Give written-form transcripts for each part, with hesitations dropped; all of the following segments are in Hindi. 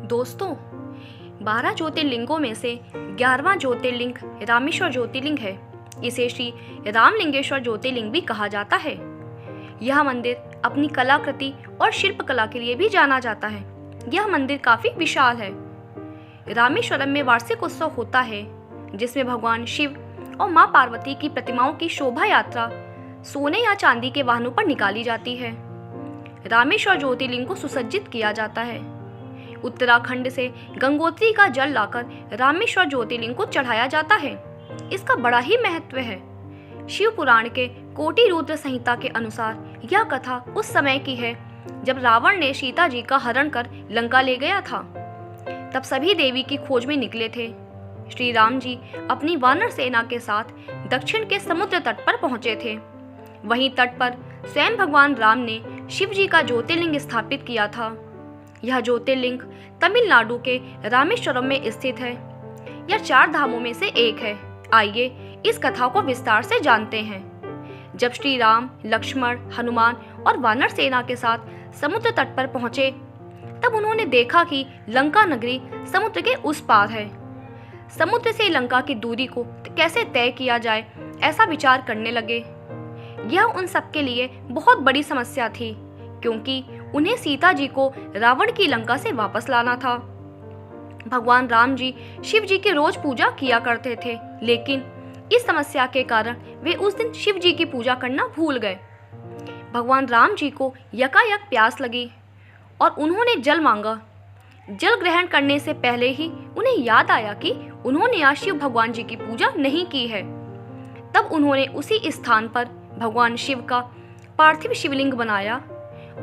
दोस्तों, 12 ज्योतिर्लिंगों में से 11वां ज्योतिर्लिंग रामेश्वर ज्योतिर्लिंग है। इसे श्री रामलिंगेश्वर ज्योतिर्लिंग भी कहा जाता है। यह मंदिर अपनी कलाकृति और शिल्पकला के लिए भी जाना जाता है। यह मंदिर काफी विशाल है। रामेश्वरम में वार्षिक उत्सव होता है, जिसमें भगवान शिव और मां पार्वती की प्रतिमाओं की शोभा यात्रा सोने या चांदी के वाहनों पर निकाली जाती है। रामेश्वर ज्योतिर्लिंग को सुसज्जित किया जाता है। उत्तराखंड से गंगोत्री का जल लाकर रामेश्वर ज्योतिर्लिंग को चढ़ाया जाता है। इसका बड़ा ही महत्व है। शिव पुराण के कोटि रुद्र संहिता के अनुसार यह कथा उस समय की है जब रावण ने सीता जी का हरण कर लंका ले गया था। तब सभी देवी की खोज में निकले थे। श्री राम जी अपनी वानर सेना के साथ दक्षिण के समुद्र तट पर पहुंचे थे। वहीं तट पर स्वयं भगवान राम ने शिव जी का ज्योतिर्लिंग स्थापित किया था। यह ज्योतिर्लिंग तमिलनाडु के रामेश्वरम में स्थित है। यह 4 धामों में से एक है। आइए इस कथा को विस्तार से जानते हैं। जब श्री राम, लक्ष्मण, हनुमान और वानर सेना के साथ समुद्र तट पर पहुंचे, तब उन्होंने देखा कि लंका नगरी समुद्र के उस पार है। समुद्र से लंका की दूरी को कैसे तय किया जाए, ऐसा विचार करने लगे। यह उन सबके लिए बहुत बड़ी समस्या थी, क्योंकि उन्हें सीता जी को रावण की लंका से वापस लाना था। भगवान राम जी शिव जी की रोज पूजा किया करते थे, लेकिन इस समस्या के कारण वे उस दिन शिव जी की पूजा करना भूल गए। भगवान राम जी को यकायक प्यास लगी और उन्होंने जल मांगा। जल ग्रहण करने से पहले ही उन्हें याद आया कि उन्होंने आज शिव भगवान जी की पूजा नहीं की है। तब उन्होंने उसी स्थान पर भगवान शिव का पार्थिव शिवलिंग बनाया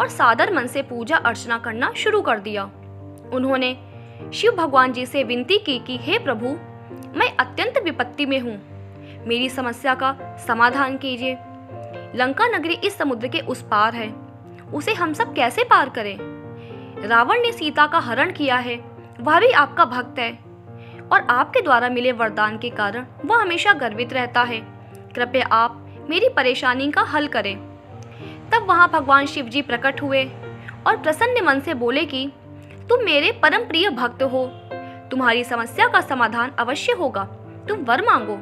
और सादर मन से पूजा अर्चना करना शुरू कर दिया। उन्होंने शिव भगवान जी से विनती की कि हे प्रभु, मैं अत्यंत विपत्ति में हूँ, मेरी समस्या का समाधान कीजिए। लंका नगरी इस समुद्र के उस पार है, उसे हम सब कैसे पार करें? रावण ने सीता का हरण किया है, वह भी आपका भक्त है और आपके द्वारा मिले वरदान के कारण वह हमेशा गर्वित रहता है। कृपया आप मेरी परेशानी का हल करें। तब वहां भगवान शिव जी प्रकट हुए और प्रसन्न मन से बोले कि तुम मेरे परम प्रिय भक्त हो, तुम्हारी समस्या का समाधान अवश्य होगा, तुम वर मांगो।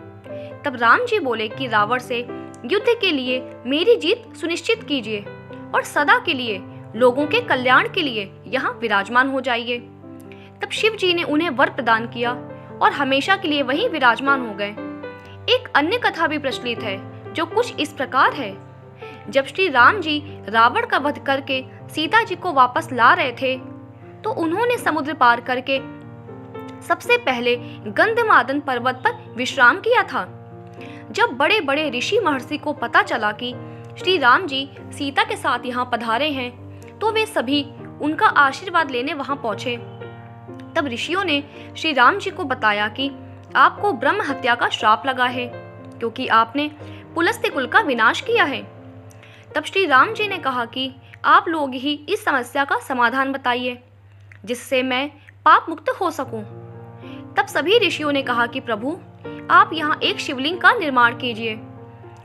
तब राम जी बोले कि रावण से युद्ध के लिए मेरी जीत सुनिश्चित कीजिए और सदा के लिए लोगों के कल्याण के लिए यहाँ विराजमान हो जाइए। तब शिव जी ने उन्हें वर प्रदान किया और हमेशा के लिए वहीं विराजमान हो गए। एक अन्य कथा भी प्रचलित है, जो कुछ इस प्रकार है। जब श्री राम जी रावण का वध करके सीता जी को वापस ला रहे थे, तो उन्होंने समुद्र पार करके सबसे पहले गंधमादन पर्वत पर विश्राम किया था। जब बड़े बड़े ऋषि महर्षि को पता चला कि श्री राम जी सीता के साथ यहाँ पधारे हैं, तो वे सभी उनका आशीर्वाद लेने वहां पहुंचे। तब ऋषियों ने श्री राम जी को बताया कि आपको ब्रह्म हत्या का श्राप लगा है, क्योंकि आपने पुलस्त्य कुल का विनाश किया है। तब श्री राम जी ने कहा कि आप लोग ही इस समस्या का समाधान बताइए, जिससे मैं पाप मुक्त हो सकूं। तब सभी ऋषियों ने कहा कि प्रभु, आप यहाँ एक शिवलिंग का निर्माण कीजिए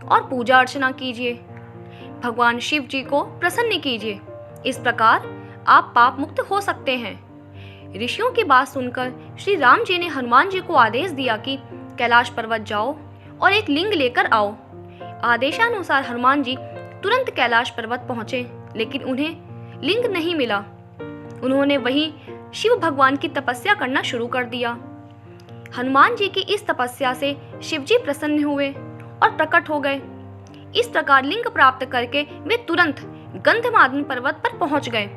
और पूजा अर्चना कीजिए, भगवान शिव जी को प्रसन्न कीजिए। इस प्रकार आप पाप मुक्त हो सकते हैं। ऋषियों की बात सुनकर श्री राम जी ने हनुमान जी को आदेश दिया कि कैलाश पर्वत जाओ और एक लिंग लेकर आओ। आदेशानुसार हनुमान जी तुरंत कैलाश पर्वत पहुंचे, लेकिन उन्हें लिंग नहीं मिला। उन्होंने वहीं शिव भगवान की तपस्या करना शुरू कर दिया। हनुमान जी की इस तपस्या से शिव जी प्रसन्न हुए और प्रकट हो गए। इस प्रकार लिंग प्राप्त करके वे तुरंत गंधमादन पर्वत पर पहुंच गए,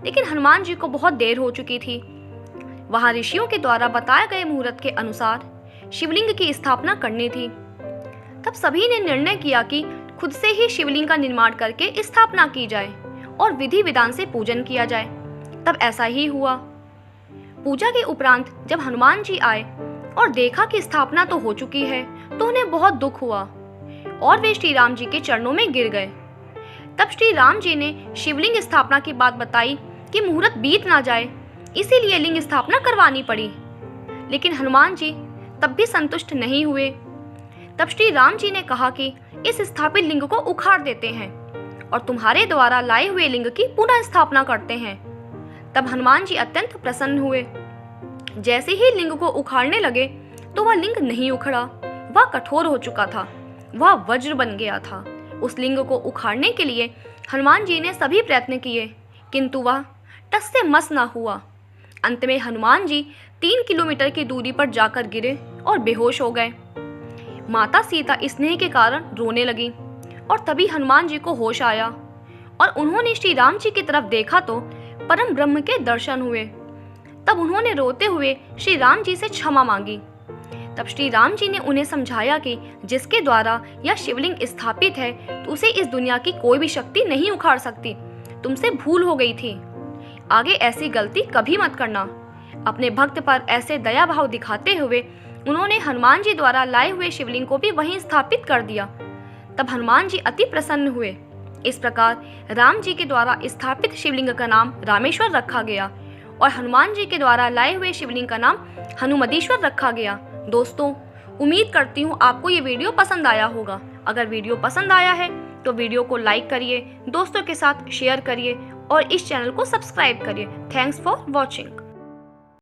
लेकिन हनुमान जी को बहुत देर हो चुकी थी। वहां ऋषियों के द्वारा बताए गए मुहूर्त के अनुसार शिवलिंग की स्थापना करनी थी। तब सभी ने निर्णय किया कि खुद से ही शिवलिंग का निर्माण करके स्थापना की जाए और विधि विधान से पूजन किया जाए। तब ऐसा ही हुआ। पूजा के उपरांत जब हनुमान जी आए और देखा कि स्थापना तो हो चुकी है, तो उन्हें बहुत दुख हुआ और वे श्री राम जी के चरणों में गिर गए। तब श्री राम जी ने शिवलिंग स्थापना की बात बताई कि मुहूर्त बीत ना जाए, इसीलिए लिंग स्थापना करवानी पड़ी। लेकिन हनुमान जी तब भी संतुष्ट नहीं हुए। तब श्री राम जी ने कहा कि इस स्थापित लिंग को उखाड़ देते हैं और तुम्हारे द्वारा लाए हुए लिंग की पुनः स्थापना करते हैं। तब हनुमान जी अत्यंत प्रसन्न हुए। जैसे ही लिंग को उखाड़ने लगे तो वह लिंग नहीं उखड़ा, वह कठोर हो चुका था, वह वज्र बन गया था। उस लिंग को उखाड़ने के लिए हनुमान जी ने सभी प्रयत्न किए, किंतु वह टस से मस न हुआ। अंत में हनुमान जी 3 किलोमीटर की दूरी पर जाकर गिरे और बेहोश हो गए। माता सीता स्नेह के कारण रोने लगी और तभी हनुमान जी को होश आया और उन्होंने श्री राम जी की तरफ देखा तो परम ब्रह्म के दर्शन हुए। तब उन्होंने रोते हुए श्री राम जी से क्षमा मांगी। तब श्री राम जी ने उन्हें समझाया कि जिसके द्वारा यह शिवलिंग स्थापित है तो उसे इस दुनिया की कोई भी शक्ति नहीं उखाड़ सकती। तुमसे भूल हो गई थी, आगे ऐसी गलती कभी मत करना। अपने भक्त पर ऐसे दया भाव दिखाते हुए उन्होंने हनुमान जी द्वारा लाए हुए शिवलिंग को भी वहीं स्थापित कर दिया। तब हनुमान जी अति प्रसन्न हुए। इस प्रकार राम जी के द्वारा स्थापित शिवलिंग का नाम रामेश्वर रखा गया और हनुमान जी के द्वारा लाए हुए शिवलिंग का नाम हनुमदीश्वर रखा गया। दोस्तों, उम्मीद करती हूँ आपको ये वीडियो पसंद आया होगा। अगर वीडियो पसंद आया है तो वीडियो को लाइक करिए, दोस्तों के साथ शेयर करिए और इस चैनल को सब्सक्राइब करिए। Thanks for watching.